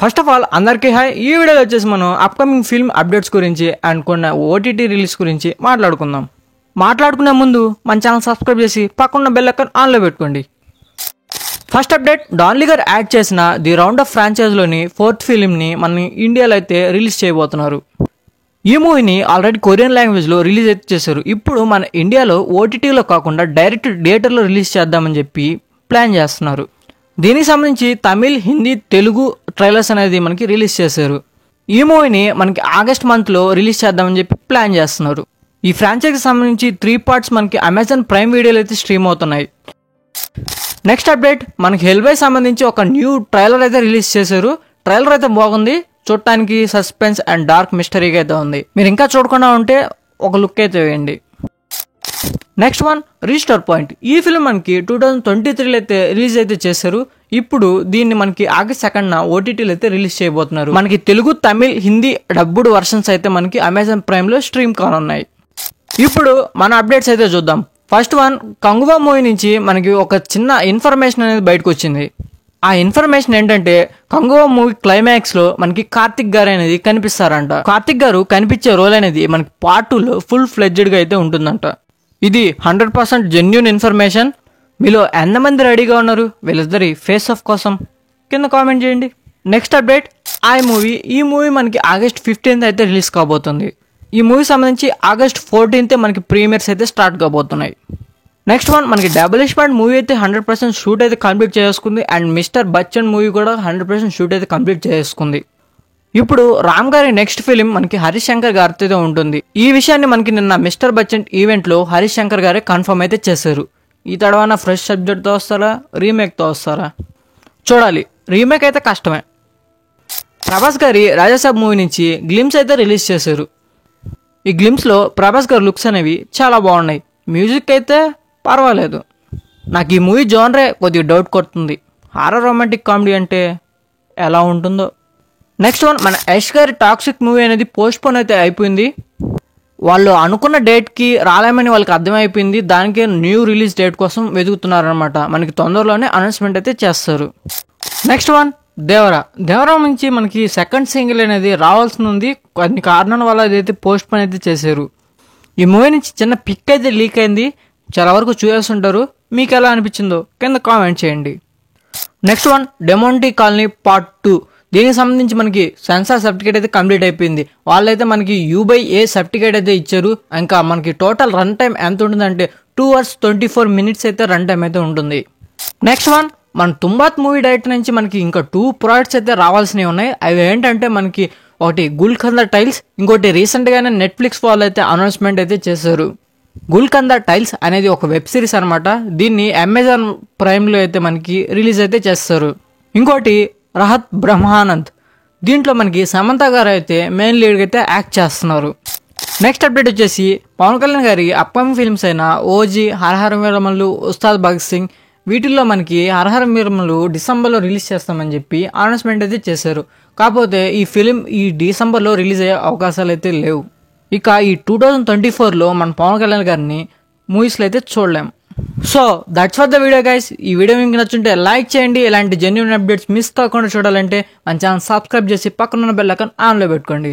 First of all అందరికీ hi. ఈ వీడియోలో వచ్చేసి మనం అప్కమింగ్ ఫిల్మ్ అప్డేట్స్ గురించి అండ్ కొన్ని ఓటీటీ రిలీజ్ గురించి మాట్లాడుకునే ముందు మన ఛానల్ సబ్స్క్రైబ్ చేసి పక్కన బెల్ ఐకాన్ ఆన్లో పెట్టుకోండి. ఫస్ట్ అప్డేట్, డాన్లీ గారు యాడ్ చేసిన ది రౌండ్ ఆఫ్ ఫ్రాంచైజ్లోని 4th ఫిలింని మన ఇండియాలో అయితే రిలీజ్ చేయబోతున్నారు. ఈ మూవీని ఆల్రెడీ కొరియన్ లాంగ్వేజ్లో రిలీజ్ అయితే చేశారు. ఇప్పుడు మన ఇండియాలో ఓటీటీలో కాకుండా డైరెక్ట్ థియేటర్లో రిలీజ్ చేద్దామని చెప్పి ప్లాన్ చేస్తున్నారు. దీనికి సంబంధించి తమిళ్, హిందీ, తెలుగు ట్రైలర్స్ అనేది మనకి రిలీజ్ చేశారు. ఈ మూవీని మనకి ఆగస్ట్ మంత్లో రిలీజ్ చేద్దామని చెప్పి ప్లాన్ చేస్తున్నారు. ఈ ఫ్రాంచైజీకి సంబంధించి 3 parts మనకి అమెజాన్ ప్రైమ్ వీడియోలో అయితే స్ట్రీమ్ అవుతున్నాయి. నెక్స్ట్ అప్డేట్, మనకి హెల్బై సంబంధించి ఒక న్యూ ట్రైలర్ అయితే రిలీజ్ చేశారు. ట్రైలర్ అయితే బాగుంది, చూడటానికి సస్పెన్స్ అండ్ డార్క్ మిస్టరీగా అయితే ఉంది. మీరు ఇంకా చూడకుండా ఉంటే ఒక లుక్ అయితే వేయండి. Next one, restore point. ఈ ఫిల్మ్ మనకి 2023లో అయితే రిలీజ్ అయితే చేశారు. ఇప్పుడు దీన్ని మనకి ఆగస్ట్ 2న ఓటీటీలో అయితే రిలీజ్ చేయబోతున్నారు. మనకి తెలుగు, తమిళ్, హిందీ డబ్బుడ్ వర్షన్స్ అయితే మనకి అమెజాన్ ప్రైమ్లో స్ట్రీమ్ కానున్నాయి. ఇప్పుడు మన అప్డేట్స్ అయితే చూద్దాం. ఫస్ట్ వన్, కంగువా మూవీ నుంచి మనకి ఒక చిన్న ఇన్ఫర్మేషన్ అనేది బయటకు వచ్చింది. ఆ ఇన్ఫర్మేషన్ ఏంటంటే, కంగువా మూవీ క్లైమాక్స్ లో మనకి కార్తిక్ గారు అనేది కనిపిస్తారంట. కార్తిక్ గారు కనిపించే రోల్ అనేది మనకి పార్ట్ 2లో ఫుల్ ఫ్లెడ్జ్డ్ గా అయితే ఉంటుందంట. ఇది 100% జెన్యూన్ ఇన్ఫర్మేషన్. మీలో ఎంతమంది రెడీగా ఉన్నారు వీళ్ళిద్దరి ఫేస్ ఆఫ్ కోసం కింద కామెంట్ చేయండి. నెక్స్ట్ అప్డేట్, ఈ మూవీ మనకి ఆగస్ట్ 15th అయితే రిలీజ్ కాబోతుంది. ఈ మూవీ సంబంధించి ఆగస్ట్ 14th మనకి ప్రీమియర్స్ అయితే స్టార్ట్ కాబోతున్నాయి. నెక్స్ట్ వన్, మనకి డబుల్ ఇష్పాండ్ మూవీ అయితే 100% షూట్ అయితే కంప్లీట్ చేసుకుంది. అండ్ మిస్టర్ బచ్చన్ మూవీ కూడా 100% షూట్ అయితే కంప్లీట్ చేసుకుంది. ఇప్పుడు రామ్ గారి నెక్స్ట్ ఫిలిం మనకి హరీష్ శంకర్ గారితో ఉంటుంది. ఈ విషయాన్ని మనకి నిన్న మిస్టర్ బచ్చన్ ఈవెంట్ లో హరీష్ శంకర్ గారే కన్ఫర్మ్ అయితే చేశారు. ఈ తడవన ఫ్రెష్ సబ్జెక్ట్తో వస్తారా, రీమేక్తో వస్తారా చూడాలి. రీమేక్ అయితే కష్టమే. ప్రభాస్ గారి రాజాసాబ్ మూవీ నుంచి గ్లిమ్స్ అయితే రిలీజ్ చేశారు. ఈ గ్లిమ్స్లో ప్రభాస్ గారి లుక్స్ అనేవి చాలా బాగున్నాయి. మ్యూజిక్ అయితే పర్వాలేదు. నాకు ఈ మూవీ జోనరే కొద్దిగా డౌట్ కొడుతుంది. హారర్ రొమాంటిక్ కామెడీ అంటే ఎలా ఉంటుందో. నెక్స్ట్ వన్, మన యష్ గారి టాక్సిక్ మూవీ అనేది పోస్ట్పోన్ అయితే అయిపోయింది. వాళ్ళు అనుకున్న డేట్కి రాలేమని వాళ్ళకి అర్థమైపోయింది. దానికే న్యూ రిలీజ్ డేట్ కోసం వెతుకుతున్నారనమాట. మనకి తొందరలోనే అనౌన్స్మెంట్ అయితే చేస్తారు. నెక్స్ట్ వన్, దేవరా నుంచి మనకి సెకండ్ సింగిల్ అనేది రావాల్సి ఉంది. కొన్ని కారణాల వల్ల అదైతే పోస్ట్పోన్ అయితే చేశారు. ఈ మూవీ నుంచి చిన్న పిక్ అయితే లీక్ అయింది, చాలా వరకు చూసేస్తుంటారు. మీకు ఎలా అనిపించిందో కింద కామెంట్ చేయండి. Next one, Demonte Colony part 2. దీనికి సంబంధించి మనకి సెన్సార్ సర్టిఫికేట్ అయితే కంప్లీట్ అయిపోయింది. వాళ్ళైతే మనకి U/A సర్టిఫికేట్ అయితే ఇచ్చారు. ఇంకా మనకి టోటల్ రన్ టైం ఎంత ఉంటుందంటే 2 hours 24 minutes అయితే రన్ టైం అయితే ఉంటుంది. నెక్స్ట్ వన్, మన తుంబాత్ మూవీ డైరెక్టర్ నుంచి మనకి ఇంకా 2 ప్రాజెక్ట్స్ అయితే రావాల్సినవి ఉన్నాయి. అవి ఏంటంటే మనకి ఒకటి గుల్కంద టైల్స్, ఇంకోటి రీసెంట్గానే నెట్ఫ్లిక్స్ వాళ్ళు అయితే అనౌన్స్మెంట్ అయితే చేశారు. గుల్కంద టైల్స్ అనేది ఒక వెబ్ సిరీస్ అనమాట. దీన్ని అమెజాన్ ప్రైమ్లో అయితే మనకి రిలీజ్ అయితే చేస్తారు. ఇంకోటి రహత్ బ్రహ్మానంద్, దీంట్లో మనకి సమంత గారు అయితే మెయిన్ లీడ్ అయితే యాక్ట్ చేస్తున్నారు. నెక్స్ట్ అప్డేట్ వచ్చేసి, పవన్ కళ్యాణ్ గారి అప్కమింగ్ ఫిల్మ్స్ అయిన ఓజీ, హరహర వీరమల్లు, ఉస్తాద్ భగత్ సింగ్, వీటిల్లో మనకి హరహర వీరమల్లు డిసెంబర్లో రిలీజ్ చేస్తామని చెప్పి అనౌన్స్మెంట్ అయితే చేశారు. కాకపోతే ఈ ఫిలిం ఈ డిసెంబర్లో రిలీజ్ అయ్యే అవకాశాలు అయితే లేవు. ఇక ఈ 2024లో మన పవన్ కళ్యాణ్ గారిని మూవీస్లో అయితే చూడలేం. So that's for the video guys. ఈ వీడియో మీకు నచ్చుంటే లైక్ చేయండి. ఇలాంటి జెన్యూన్ అప్డేట్స్ మిస్ కాకుండా చూడాలంటే మన ఛానల్ సబ్స్క్రైబ్ చేసి పక్కనున్న బెల్ ఐకాన్ ఆన్లో పెట్టుకోండి.